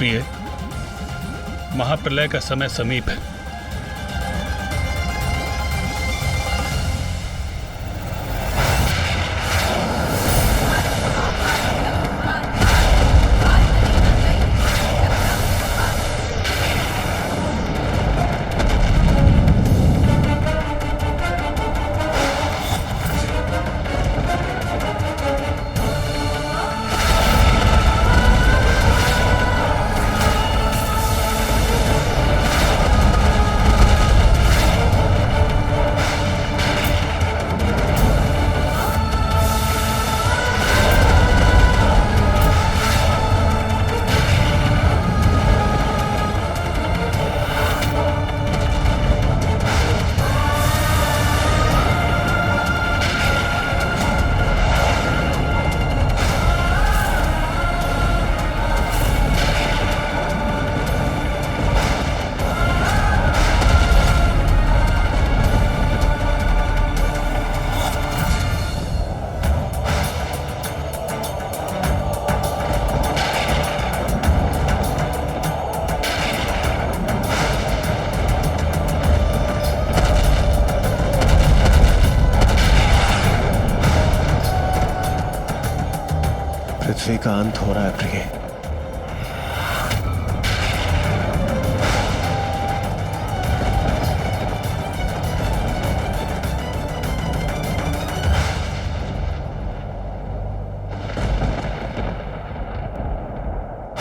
प्रिय, महाप्रलय का समय समीप है। पृथ्वी का अंत हो रहा है प्रिय।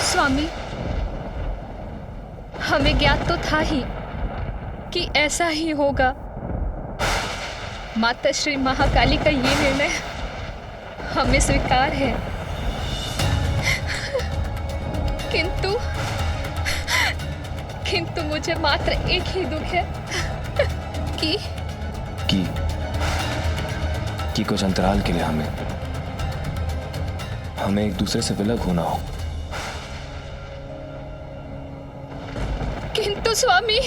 स्वामी, हमें ज्ञात तो था ही कि ऐसा ही होगा। माता श्री महाकाली का ये निर्णय हमें स्वीकार है, किंतु मुझे मात्र एक ही दुख है कि कुछ अंतराल के लिए हमें एक दूसरे से विलग होना हो। किंतु स्वामी,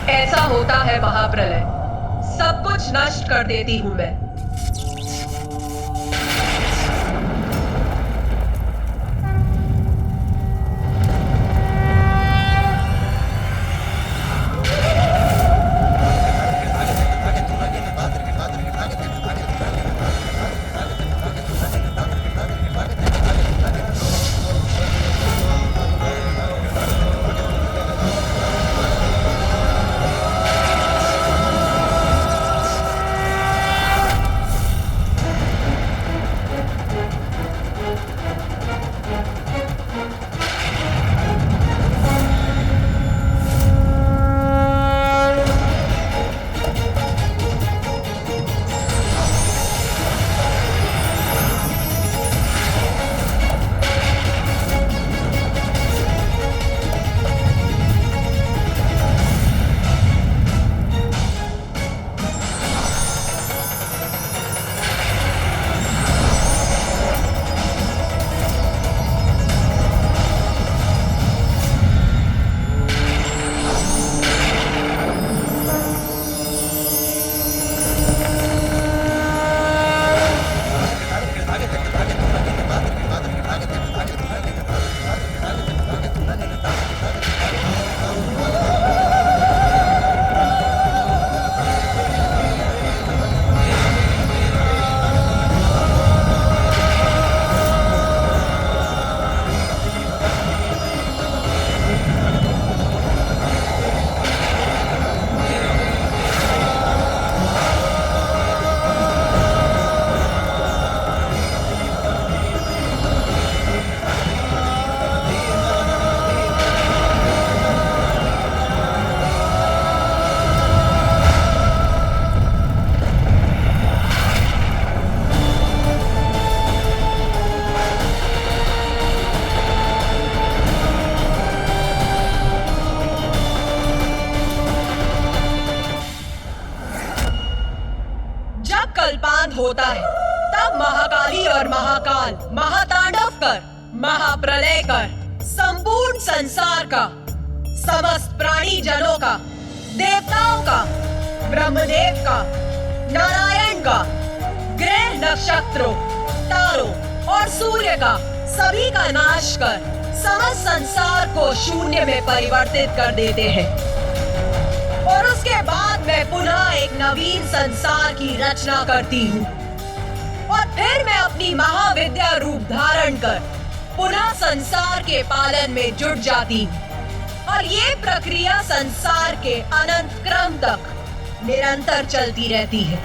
ऐसा होता है महाप्रलय, सब कुछ नष्ट कर देती हूं मैं। होता है तब महाकाली और महाकाल महातांडव कर, महाप्रलय कर, संपूर्ण संसार का, समस्त प्राणी जनों का, देवताओं का, ब्रह्मदेव का, नारायण का, ग्रह नक्षत्रों, तारों और सूर्य का, सभी का नाश कर समस्त संसार को शून्य में परिवर्तित कर देते हैं। और उसके बाद मैं पुनः एक नवीन संसार की रचना करती हूँ और फिर मैं अपनी महाविद्या रूप धारण कर पुनः संसार के पालन में जुट जाती हूँ। और ये प्रक्रिया संसार के अनंत क्रम तक निरंतर चलती रहती है।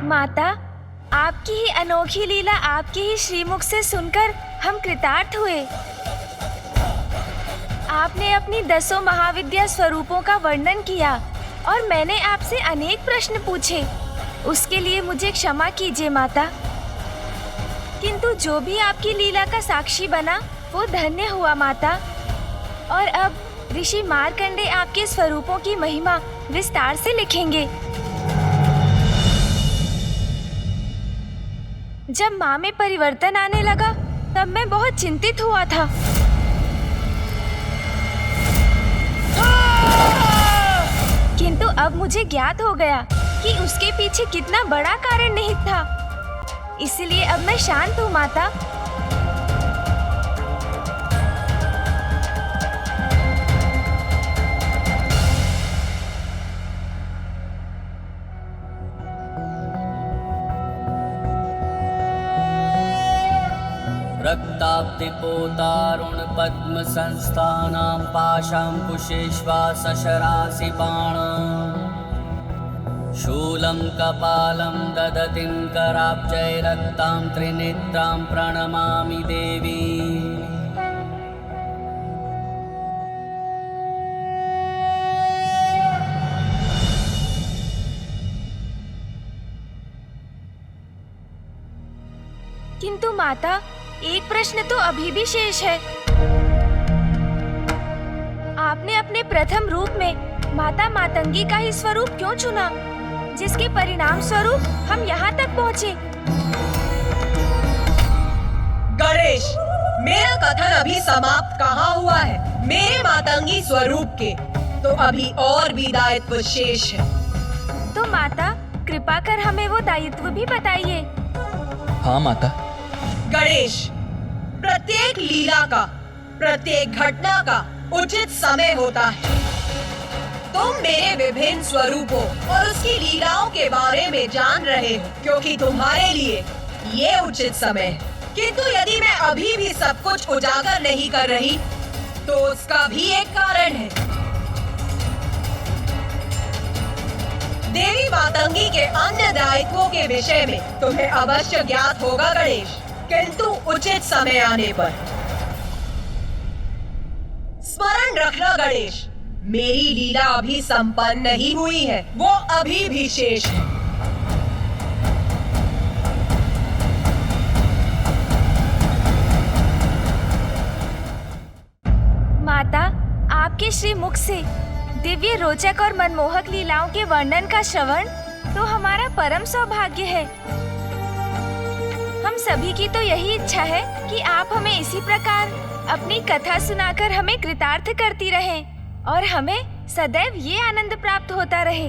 माता, आपकी ही अनोखी लीला आपके ही श्रीमुख से सुनकर हम कृतार्थ हुए। आपने अपनी 10 महाविद्या स्वरूपों का वर्णन किया और मैंने आपसे अनेक प्रश्न पूछे। उसके लिए मुझे क्षमा कीजिए माता। किंतु जो भी आपकी लीला का साक्षी बना वो धन्य हुआ माता। और अब ऋषि मार्कंडे आपके स्वरूपों की महिमा विस्तार से लिखेंगे। जब माँ में परिवर्तन आने लगा तब मैं बहुत चिंतित हुआ था। किंतु अब मुझे ज्ञात हो गया कि उसके पीछे कितना बड़ा कारण निहित था। इसलिए अब मैं शांत हूँ माता। रक्ताब्धिपोतारुण पद्म संस्थानां पाशांकुशेष्वा सशरासि बाणं शूलं कपालं ददतिं कराब्जै रक्तां त्रिनेत्रां प्रणमामि देवी। किंतु माता, एक प्रश्न तो अभी भी शेष है। आपने अपने प्रथम रूप में माता मातंगी का ही स्वरूप क्यों चुना, जिसके परिणाम स्वरूप हम यहाँ तक पहुँचे? गणेश, मेरा कथन अभी समाप्त कहाँ हुआ है। मेरे मातंगी स्वरूप के तो अभी और भी दायित्व शेष है। तो माता, कृपा कर हमें वो दायित्व भी बताइए। हाँ माता। गणेश, प्रत्येक लीला का, प्रत्येक घटना का उचित समय होता है। तुम मेरे विभिन्न स्वरूपों और उसकी लीलाओं के बारे में जान रहे हो क्योंकि तुम्हारे लिए ये उचित समय है। किंतु यदि मैं अभी भी सब कुछ उजागर नहीं कर रही तो उसका भी एक कारण है। देवी मातंगी के अन्य दायित्वों के विषय में तुम्हें अवश्य ज्ञात होगा गणेश, किंतु उचित समय आने पर। स्मरण रखना गणेश, मेरी लीला अभी संपन्न नहीं हुई है, वो अभी भी शेष है। माता, आपके श्री मुख से दिव्य, रोचक और मनमोहक लीलाओं के वर्णन का श्रवण तो हमारा परम सौभाग्य है। हम सभी की तो यही इच्छा है कि आप हमें इसी प्रकार अपनी कथा सुनाकर हमें कृतार्थ करती रहें और हमें सदैव ये आनंद प्राप्त होता रहे।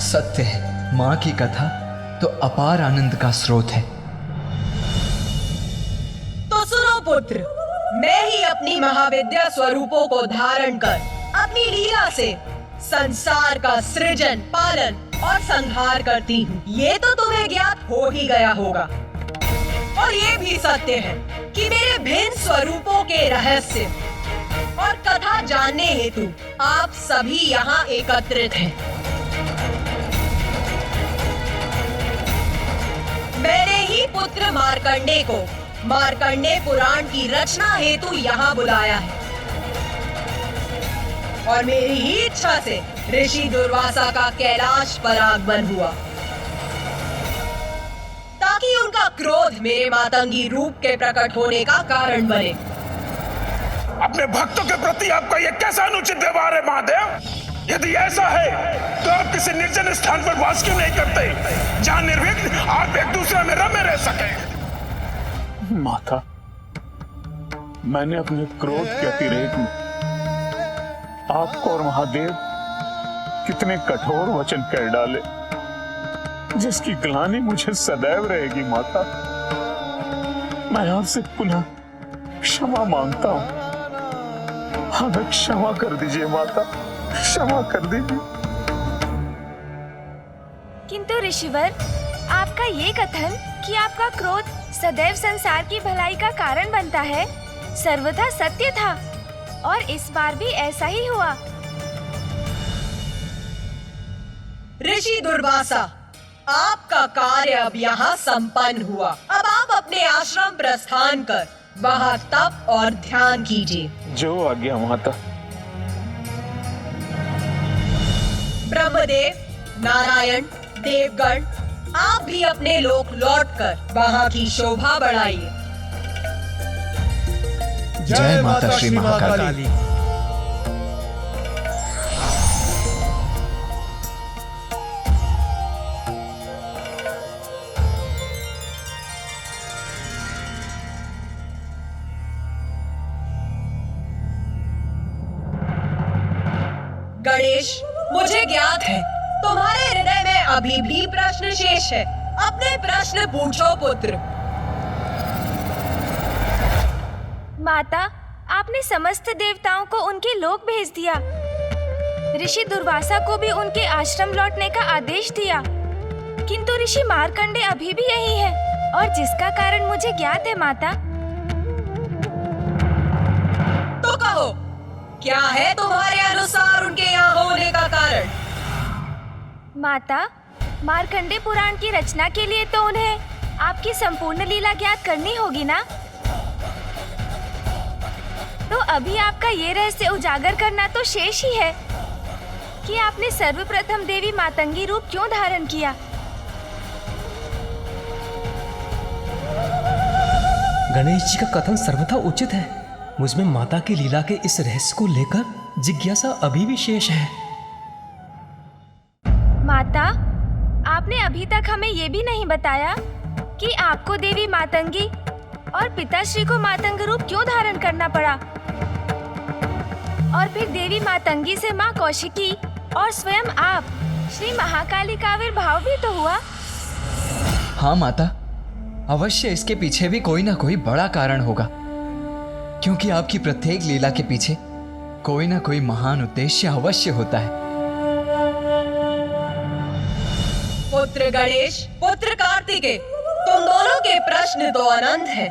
सत्य है, माँ की कथा तो अपार आनंद का स्रोत है। तो सुनो पुत्र, मैं ही अपनी महाविद्या स्वरूपों को धारण कर अपनी लीला से संसार का सृजन, पालन और संहार करती हूँ। ये तो तुम्हें ज्ञात हो ही गया होगा। और ये भी सत्य है कि मेरे भिन्न स्वरूपों के रहस्य और कथा जानने हेतु आप सभी यहाँ एकत्रित हैं। मैंने ही पुत्र मार्कंडे को मार्कंडे पुराण की रचना हेतु यहाँ बुलाया है और मेरी ही इच्छा से ऋषि दुर्वासा का कैलाश पर आगमन हुआ ताकि उनका क्रोध मेरे मातंगी रूप के प्रकट होने का कारण बने। अपने भक्तों के प्रति आपका यह कैसा अनुचित व्यवहार है महादेव? यदि ऐसा है तो आप किसी निर्जन स्थान पर वास क्यों नहीं करते जहां निर्विघ्न आप एक दूसरे में रमे रह सके? माता, मैंने अपने क्रोध के अतिरेक में आपको और महादेव कितने कठोर वचन कह डाले, जिसकी ग्लानि मुझे सदैव रहेगी। माता, मैं आपसे पुनः क्षमा मांगता हूं। हमें क्षमा कर दीजिए माता, क्षमा कर दीजिए। किंतु ऋषिवर, आपका ये कथन कि आपका क्रोध सदैव संसार की भलाई का कारण बनता है सर्वथा सत्य था और इस बार भी ऐसा ही हुआ। ऋषि दुर्वासा, आपका कार्य अब यहाँ संपन्न हुआ। अब आप अपने आश्रम प्रस्थान कर वहाँ तप और ध्यान कीजिए। जो आज्ञा माता। ब्रह्मदेव, नारायण, देवगण, आप भी अपने लोक लौटकर वहाँ की शोभा बढ़ाइए। जय माता श्री महाकाली। गणेश, मुझे ज्ञात है तुम्हारे हृदय में अभी भी प्रश्न शेष है। अपने प्रश्न पूछो पुत्र। माता, आपने समस्त देवताओं को उनके लोक भेज दिया। ऋषि दुर्वासा को भी उनके आश्रम लौटने का आदेश दिया, किंतु ऋषि मार्कंडे अभी भी यही है और जिसका कारण मुझे ज्ञात है। माता, तो कहो, क्या है तुम्हारे अनुसार उनके यहाँ होने का कारण? माता, मार्कंडे पुराण की रचना के लिए तो उन्हें आपकी संपूर्ण लीला ज्ञात करनी होगी ना? तो अभी आपका ये रहस्य उजागर करना तो शेष ही है कि आपने सर्वप्रथम देवी मातंगी रूप क्यों धारण किया। गणेश जी का कथन सर्वथा उचित है। मुझमें माता की लीला के इस रहस्य को लेकर जिज्ञासा अभी भी शेष है। माता, आपने अभी तक हमें ये भी नहीं बताया कि आपको देवी मातंगी और पिताश्री को मातंग रूप क्यों धारण करना पड़ा, और फिर देवी मातंगी से माँ कौशिकी और स्वयं आप श्री महाकाली का आविर्भाव भी तो हुआ। हाँ माता, अवश्य इसके पीछे भी कोई ना कोई बड़ा कारण होगा, क्योंकि आपकी प्रत्येक लीला के पीछे कोई ना कोई महान उद्देश्य अवश्य होता है। पुत्र गणेश, पुत्र कार्तिकेय, तुम दोनों के प्रश्न तो अनंत हैं।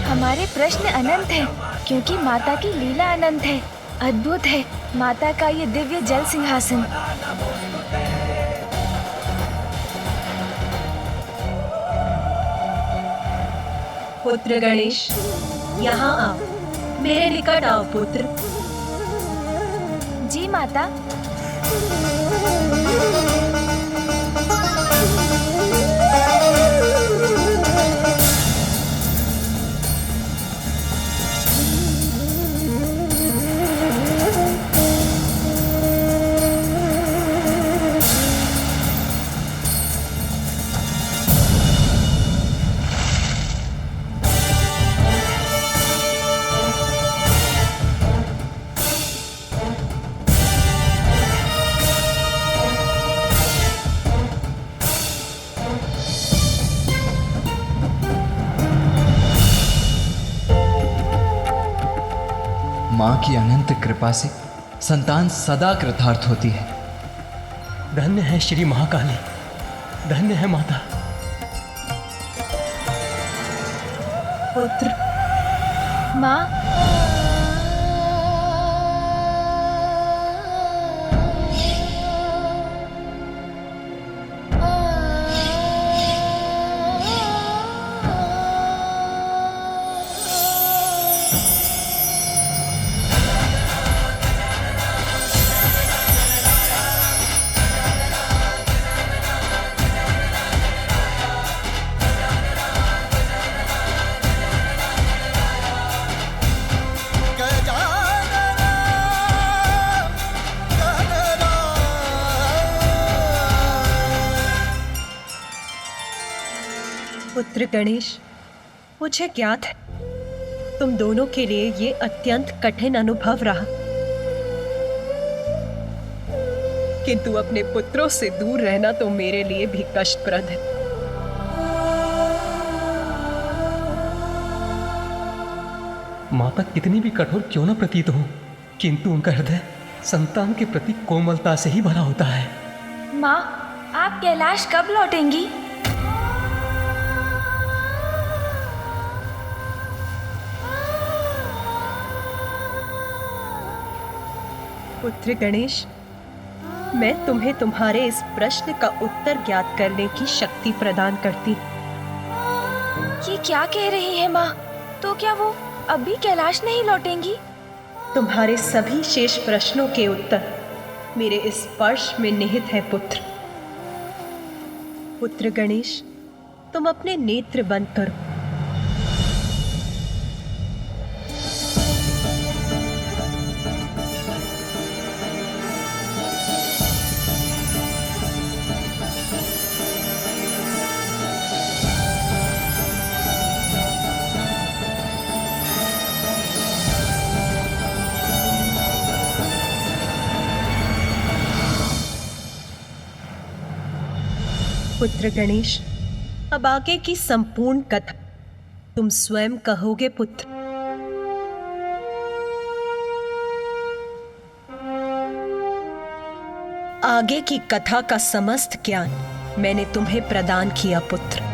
हमारे प्रश्न अनंत हैं, क्योंकि माता की लीला अनंत है। अद्भुत है माता का ये दिव्य जल सिंहासन। पुत्र गणेश, यहाँ आओ, मेरे निकट आओ पुत्र। जी माता। माँ की अनंत कृपा से संतान सदा कृतार्थ होती है। धन्य है श्री महाकाली, धन्य है माता। पुत्र, माँ, पुत्र गणेश, मुझे ज्ञात है तुम दोनों के लिए ये अत्यंत कठिन अनुभव रहा, किंतु अपने पुत्रों से दूर रहना तो मेरे लिए भी कष्टप्रद है। माता कितनी भी कठोर क्यों न प्रतीत हो, किंतु उनका हृदय संतान के प्रति कोमलता से ही भरा होता है। माँ, आप कैलाश कब लौटेंगी? पुत्र गणेश, मैं तुम्हें तुम्हारे इस प्रश्न का उत्तर ज्ञात करने की शक्ति प्रदान करती। ये क्या कह रही है माँ? तो क्या वो अभी कैलाश नहीं लौटेंगी? तुम्हारे सभी शेष प्रश्नों के उत्तर मेरे इस स्पर्श में निहित है पुत्र। पुत्र गणेश, तुम अपने नेत्र बंद करो। पुत्र गणेश, अब आगे की संपूर्ण कथा तुम स्वयं कहोगे पुत्र। आगे की कथा का समस्त ज्ञान मैंने तुम्हें प्रदान किया पुत्र।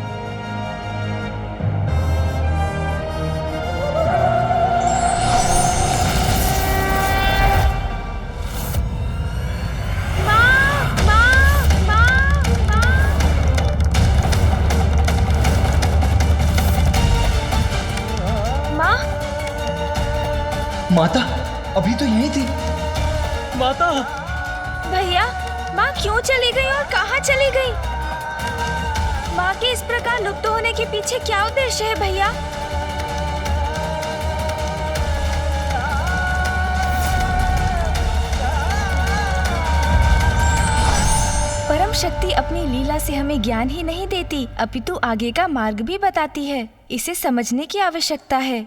माता अभी तो यहीं थी। माता! भैया, माँ क्यों चली गई और कहाँ चली गई? माँ के इस प्रकार लुप्त होने के पीछे क्या उद्देश्य है भैया? परम शक्ति अपनी लीला से हमें ज्ञान ही नहीं देती, अपितु आगे का मार्ग भी बताती है। इसे समझने की आवश्यकता है।